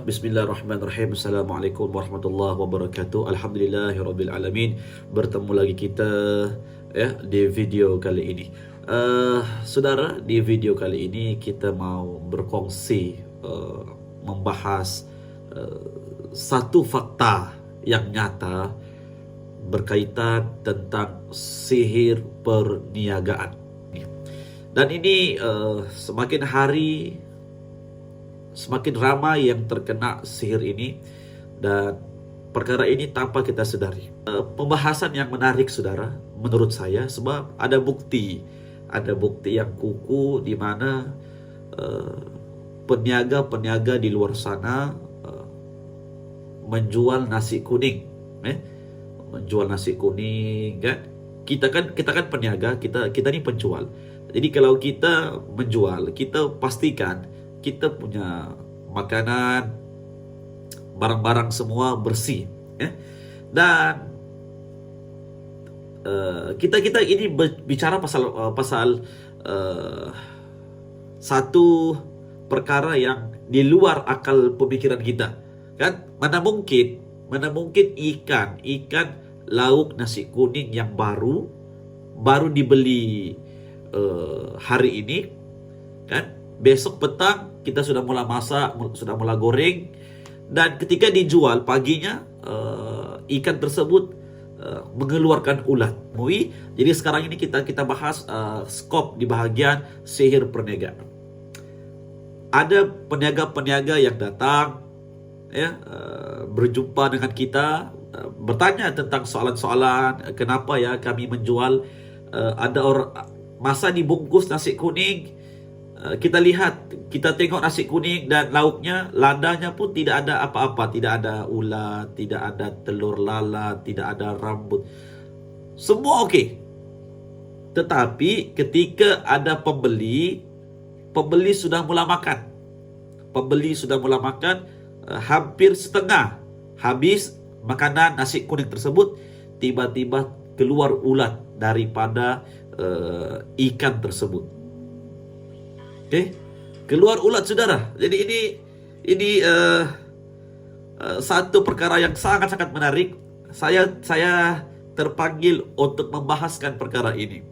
Bismillahirrahmanirrahim. Assalamualaikum warahmatullahi wabarakatuh. Alhamdulillahirabbil alamin. Bertemu lagi kita di video kali ini. Saudara, di video kali ini kita mau berkongsi membahas satu fakta yang nyata berkaitan tentang sihir perniagaan. Dan ini semakin hari semakin ramai yang terkena sihir ini, dan perkara ini tanpa kita sedari. Pembahasan yang menarik, saudara, menurut saya, sebab ada bukti yang kukuh di mana peniaga-peniaga di luar sana menjual nasi kuning, menjual nasi kuning, kan? Kita kan peniaga, kita ni penjual. Jadi kalau kita menjual, kita pastikan kita punya makanan, barang-barang semua bersih, dan kita ini bicara pasal satu perkara yang di luar akal pemikiran kita, kan? Mana mungkin ikan lauk nasi kuning yang baru dibeli hari ini, kan? Besok petang kita sudah mulai masak, sudah mulai goreng, dan ketika dijual paginya ikan tersebut mengeluarkan ulat. Jadi sekarang ini kita bahas skop di bahagian sihir perniagaan. Ada peniaga-peniaga yang datang, berjumpa dengan kita, bertanya tentang soalan-soalan, kenapa ya kami menjual, ada orang masa dibungkus nasi kuning. Kita tengok nasi kuning dan lauknya, ladanya pun tidak ada apa-apa, tidak ada ulat, tidak ada telur lalat, tidak ada rambut. Semua okey. Tetapi ketika ada pembeli sudah mula makan. Hampir setengah habis makanan nasi kuning tersebut, tiba-tiba keluar ulat daripada ikan tersebut. Keluar ulat, saudara. Jadi ini satu perkara yang sangat-sangat menarik. Saya terpanggil untuk membahaskan perkara ini.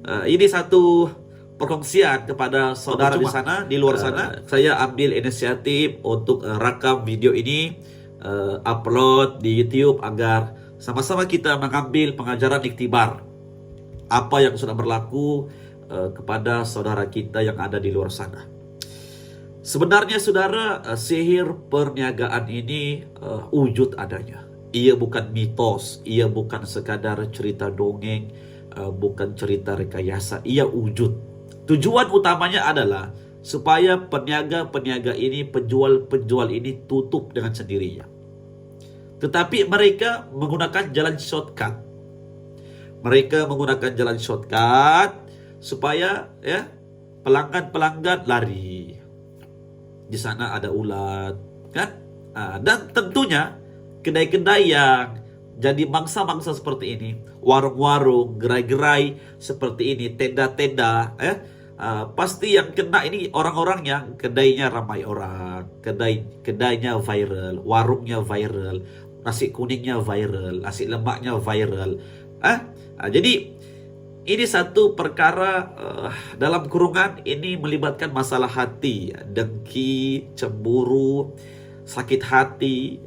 Ini satu perkongsian kepada saudara di sana, di luar sana. Saya ambil inisiatif untuk rakam video ini, upload di YouTube agar sama-sama kita mengambil pengajaran iktibar apa yang sudah berlaku kepada saudara kita yang ada di luar sana. Sebenarnya, saudara, sihir perniagaan ini wujud adanya. Ia bukan mitos, ia bukan sekadar cerita dongeng, bukan cerita rekayasa, ia wujud. Tujuan utamanya adalah supaya peniaga-peniaga ini, penjual-penjual ini tutup dengan sendirinya. Tetapi mereka menggunakan jalan shortcut. Supaya pelanggan-pelanggan lari. Di sana ada ulat, kan? Dan tentunya kedai-kedai yang jadi mangsa-mangsa seperti ini, warung-warung, gerai-gerai seperti ini, tenda-tenda, pasti yang kena ini orang-orang yang kedainya ramai orang, kedainya viral, warungnya viral, nasi kuningnya viral, nasi lemaknya viral. Jadi ini satu perkara dalam kurungan ini melibatkan masalah hati, dengki, cemburu, sakit hati.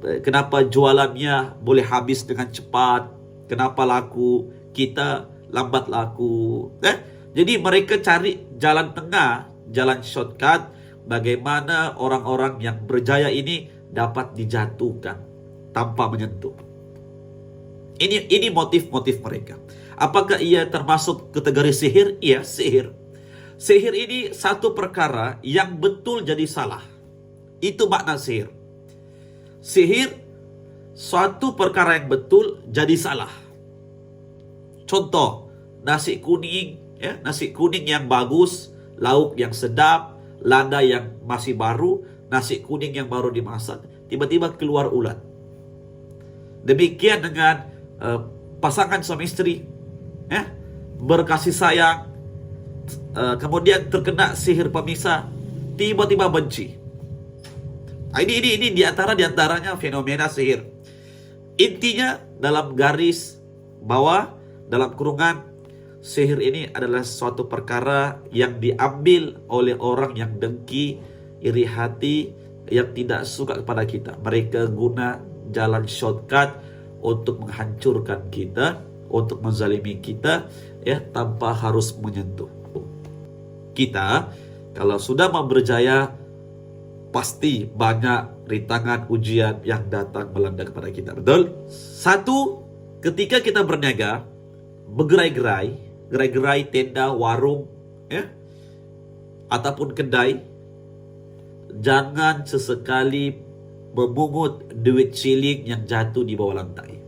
Kenapa jualannya boleh habis dengan cepat? Kenapa laku kita lambat laku? Jadi mereka cari jalan tengah, jalan shortcut, bagaimana orang-orang yang berjaya ini dapat dijatuhkan tanpa menyentuh. Ini motif-motif mereka. Apakah ia termasuk kategori sihir? Iya, sihir. Sihir ini satu perkara yang betul jadi salah. Itu makna sihir. Sihir suatu perkara yang betul jadi salah. Contoh, nasi kuning yang bagus, lauk yang sedap, lada yang masih baru, nasi kuning yang baru dimasak, tiba-tiba keluar ulat. Demikian dengan pasangan suami istri, berkasih sayang, kemudian terkena sihir pemisah, tiba-tiba benci. Ini diantaranya fenomena sihir. Intinya dalam garis bawah, dalam kurungan, sihir ini adalah suatu perkara yang diambil oleh orang yang dengki, iri hati, yang tidak suka kepada kita. Mereka guna jalan shortcut untuk menghancurkan kita, untuk menzalimi kita, ya, tanpa harus menyentuh. Kita kalau sudah mau berjaya, pasti banyak rintangan ujian yang datang melanda kepada kita. Betul? Satu, ketika kita berniaga, gerai-gerai tenda, warung, ya, ataupun kedai, jangan sesekali memungut duit shilling yang jatuh di bawah lantai.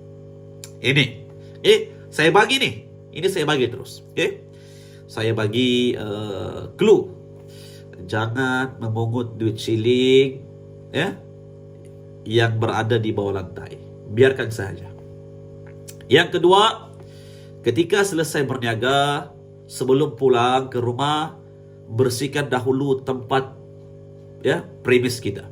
Saya bagi nih. Ini saya bagi terus. Saya bagi clue. Jangan memungut duit shilling, ya, yang berada di bawah lantai. Biarkan saja. Yang kedua, ketika selesai berniaga, sebelum pulang ke rumah, bersihkan dahulu tempat, ya, premis kita.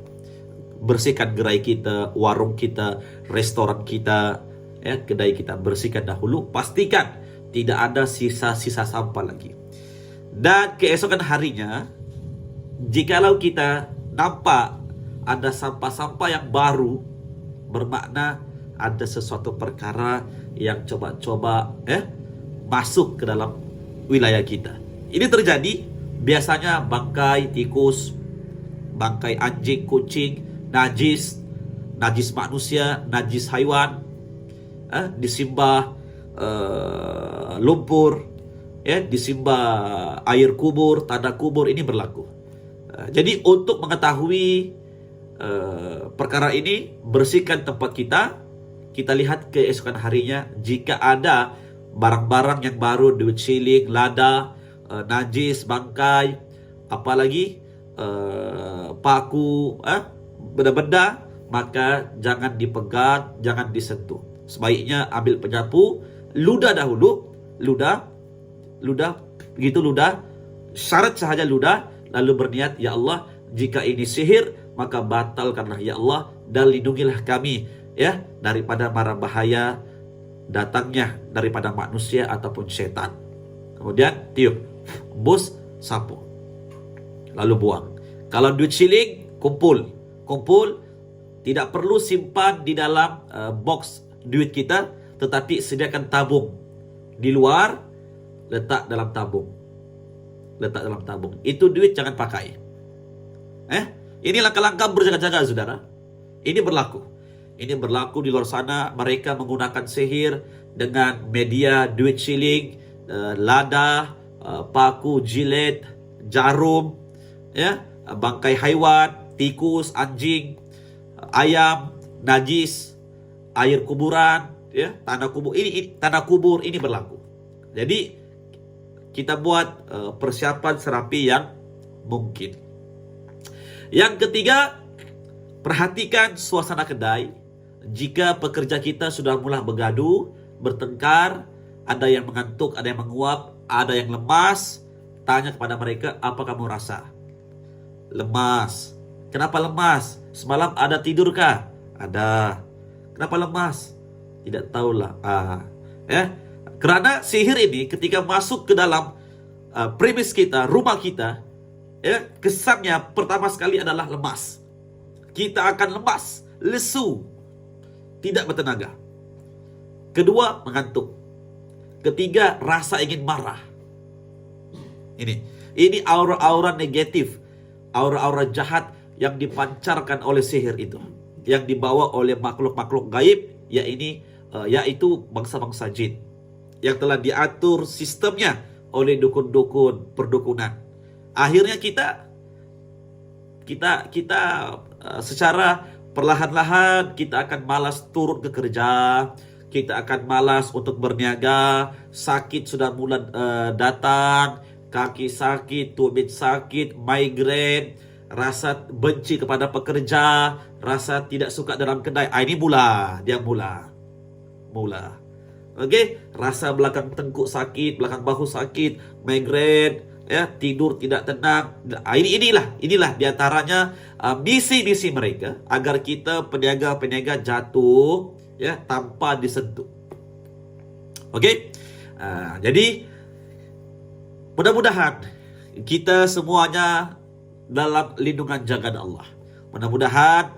Bersihkan gerai kita, warung kita, restoran kita, ya, kedai kita. Bersihkan dahulu. Pastikan tidak ada sisa-sisa sampah lagi. Dan keesokan harinya, jikalau kita nampak ada sampah-sampah yang baru, bermakna ada sesuatu perkara yang coba-coba masuk ke dalam wilayah kita. Ini terjadi biasanya bangkai tikus, bangkai anjing, kucing, najis manusia, najis haiwan, disimbah lumpur, disimbah air kubur, tanda kubur, ini berlaku. Jadi untuk mengetahui perkara ini, bersihkan tempat kita. Kita lihat keesokan harinya, jika ada barang-barang yang baru, duit shilling, lada, najis, bangkai, apalagi paku, benda-benda, maka jangan dipegang, jangan disentuh. Sebaiknya ambil penyapu, ludah dahulu, ludah, begitu ludah, syarat sahaja ludah, lalu berniat, ya Allah, jika ini sihir, maka batalkanlah ya Allah, dan lindungilah kami, ya, daripada mara bahaya datangnya daripada manusia ataupun setan. Kemudian tiup, bus, sapu, lalu buang. Kalau duit shilling, kumpul, tidak perlu simpan di dalam box duit kita, tetapi sediakan tabung di luar, letak dalam tabung. Itu duit jangan pakai. Ini langkah-langkah berjaga-jaga, saudara. Ini berlaku di luar sana. Mereka menggunakan sihir dengan media duit shilling, lada, paku, jilet, jarum, ya, bangkai haiwan, tikus, anjing, ayam, najis, air kuburan, ya, tanah kubur. Ini tanah kubur ini berlaku. Jadi kita buat persiapan serapi yang mungkin. Yang ketiga, perhatikan suasana kedai. Jika pekerja kita sudah mulai bergaduh, bertengkar, ada yang mengantuk, ada yang menguap, ada yang lemas, tanya kepada mereka, apa kamu rasa? Lemas. Kenapa lemas? Semalam ada tidurkah? Ada. Kenapa lemas? Tidak tahulah. Karena sihir ini ketika masuk ke dalam premis kita, rumah kita, ya, kesannya pertama sekali adalah lemas. Kita akan lemas, lesu, tidak bertenaga. Kedua, mengantuk. Ketiga, rasa ingin marah. Ini aura-aura negatif, aura-aura jahat yang dipancarkan oleh sihir itu, yang dibawa oleh makhluk-makhluk gaib, yaitu bangsa-bangsa jin, yang telah diatur sistemnya oleh dukun-dukun perdukunan. Akhirnya kita secara perlahan-lahan kita akan malas turun ke kerja, kita akan malas untuk berniaga, sakit sudah mulai datang, kaki sakit, tumit sakit, migrain, rasa benci kepada pekerja, rasa tidak suka dalam kedai. Ini mula. Rasa belakang tengkuk sakit, belakang bahu sakit, migrain, ya, tidur tidak tenang. Inilah diantaranya misi-misi mereka agar kita peniaga-peniaga jatuh ya tanpa disentuh. Oke, jadi mudah-mudahan kita semuanya dalam lindungan jagaan Allah. Mudah-mudahan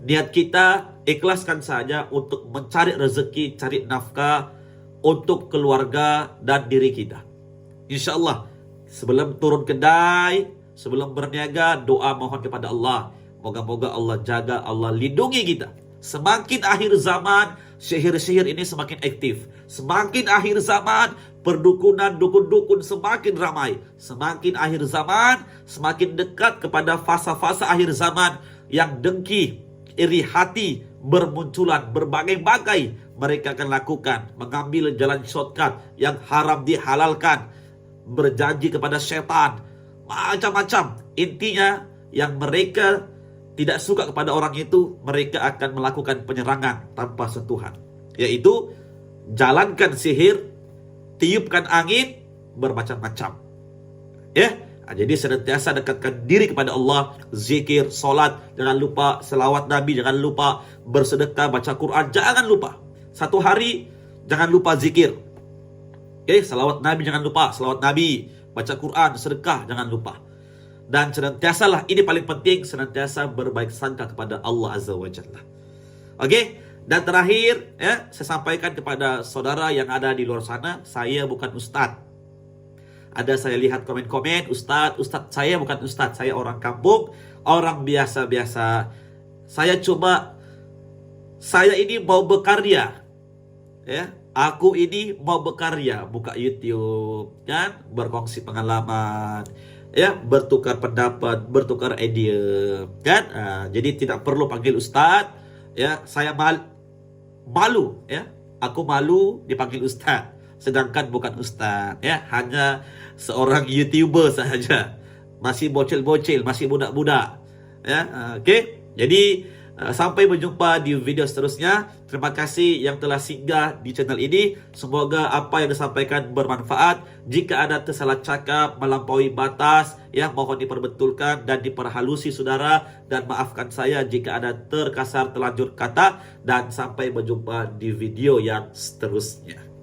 niat kita ikhlaskan saja untuk mencari rezeki, cari nafkah untuk keluarga dan diri kita. Insya Allah, sebelum turun kedai, sebelum berniaga, doa mohon kepada Allah. Moga-moga Allah jaga, Allah lindungi kita. Semakin akhir zaman, sihir-sihir ini semakin aktif. Semakin akhir zaman, perdukunan, dukun-dukun semakin ramai. Semakin akhir zaman, semakin dekat kepada fasa-fasa akhir zaman yang dengki, iri hati bermunculan, berbagai-bagai mereka akan lakukan, mengambil jalan shortcut yang haram dihalalkan, berjanji kepada setan, macam-macam. Intinya yang mereka tidak suka kepada orang itu, mereka akan melakukan penyerangan tanpa sentuhan, yaitu jalankan sihir, tiupkan angin, bermacam-macam. Ya, jadi senantiasa dekatkan diri kepada Allah, zikir, solat, jangan lupa selawat Nabi, jangan lupa bersedekah, baca Quran, jangan lupa. Satu hari jangan lupa zikir. Selawat Nabi jangan lupa, selawat Nabi, baca Quran, sedekah jangan lupa. Dan senantiasalah, ini paling penting, senantiasa berbaik sangka kepada Allah Azza wa Jalla. Dan terakhir ya, saya sampaikan kepada saudara yang ada di luar sana, saya bukan ustadz. Ada saya lihat komen-komen, Ustadz, saya bukan Ustadz, saya orang kampung, orang biasa-biasa. Saya ini mau berkarya. Ya, aku ini mau berkarya, buka YouTube, kan, berkongsi pengalaman, ya, bertukar pendapat, bertukar ide, kan. Jadi tidak perlu panggil Ustadz, ya. Saya malu, ya. Aku malu dipanggil Ustadz, sedangkan bukan Ustadz, ya, hanya seorang YouTuber sahaja, masih bocil-bocil, masih budak-budak, ya. Jadi sampai berjumpa di video seterusnya. Terima kasih yang telah singgah di channel ini. Semoga apa yang disampaikan bermanfaat. Jika ada tersalah cakap, melampaui batas, ya, mohon diperbetulkan dan diperhalusi saudara. Dan maafkan saya jika ada terkasar terlanjur kata. Dan sampai berjumpa di video yang seterusnya.